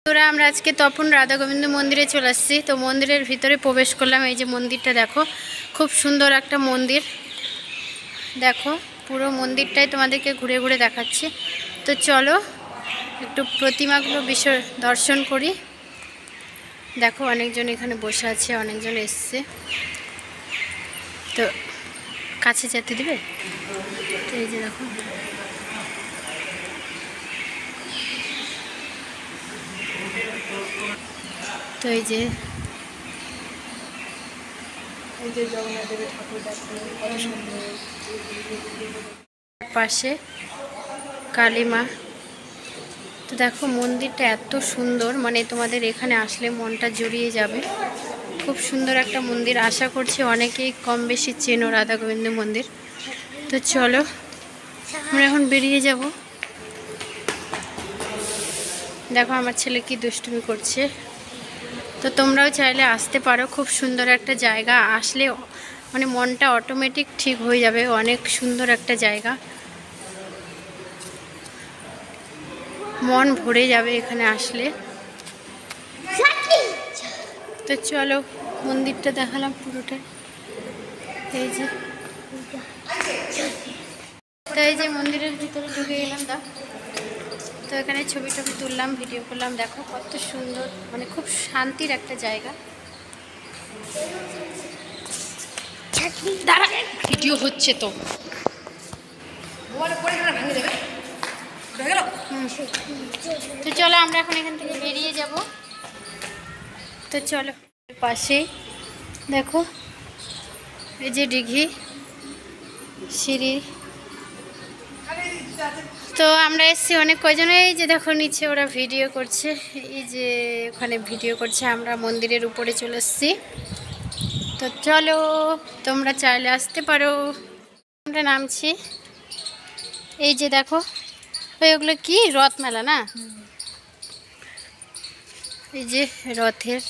তোরা আমরা আজকে তপন রাধা গোবিন্দ মন্দিরে চলে আসছি। তো মন্দিরের ভিতরে প্রবেশ করলাম। এই যে মন্দিরটা দেখো, খুব সুন্দর একটা মন্দির। দেখো পুরো মন্দিরটাই তোমাদেরকে ঘুরে ঘুরে দেখাচ্ছি। তো চলো একটু প্রতিমাগুলো দর্শন করি। দেখো অনেকজন এখানে বসে আছে, অনেকজন এসছে। তো কাছে যেতে দিবে? তো এই যে দেখো, তো এই যে জগন্নাথদেবের ঠাকুর দেখো কত সুন্দর। পাশে কালী মা। তো দেখো মন্দিরটা এত সুন্দর, মানে তোমাদের এখানে আসলে মনটা জুড়িয়ে যাবে। খুব সুন্দর একটা মন্দির। আশা করছি অনেকেই কম বেশি চেনো রাধা গোবিন্দ মন্দির। তো চলো আমরা এখন বেরিয়ে যাব। দেখো আমার ছেলে কি দুষ্টুমি করছে। তো তোমরাও চাইলে আসতে পারো, খুব সুন্দর একটা জায়গা। আসলে মানে মনটা অটোমেটিক ঠিক হয়ে যাবে। অনেক সুন্দর একটা জায়গা, মন ভরে যাবে এখানে আসলে। তো চলো মন্দিরটা দেখালাম পুরোটা। এই যে, তো এই যে মন্দিরের ভিতরে ঢুকে গেলাম। তো এখানে ছবি টবি তুললাম, ভিডিও করলাম। দেখো কত সুন্দর, মানে খুব শান্তির একটা জায়গা। দাঁড়া, ভিডিও হচ্ছে তো। তো চলো আমরা এখন এখান থেকে বেরিয়ে যাব। তো চলো পাশেই দেখো এই যে দিঘি, সিঁড়ি। তো আমরা এসছি অনেক কয়জন। এই যে দেখো নিচে ওরা ভিডিও করছে, এই যে ওখানে ভিডিও করছে। আমরা মন্দিরের উপরে চলে এসছি। তো চলো তোমরা চাইলে আসতে পারো। আমরা নামছি। এই যে দেখো ওইগুলো কি রথ মেলা না, এই যে রথের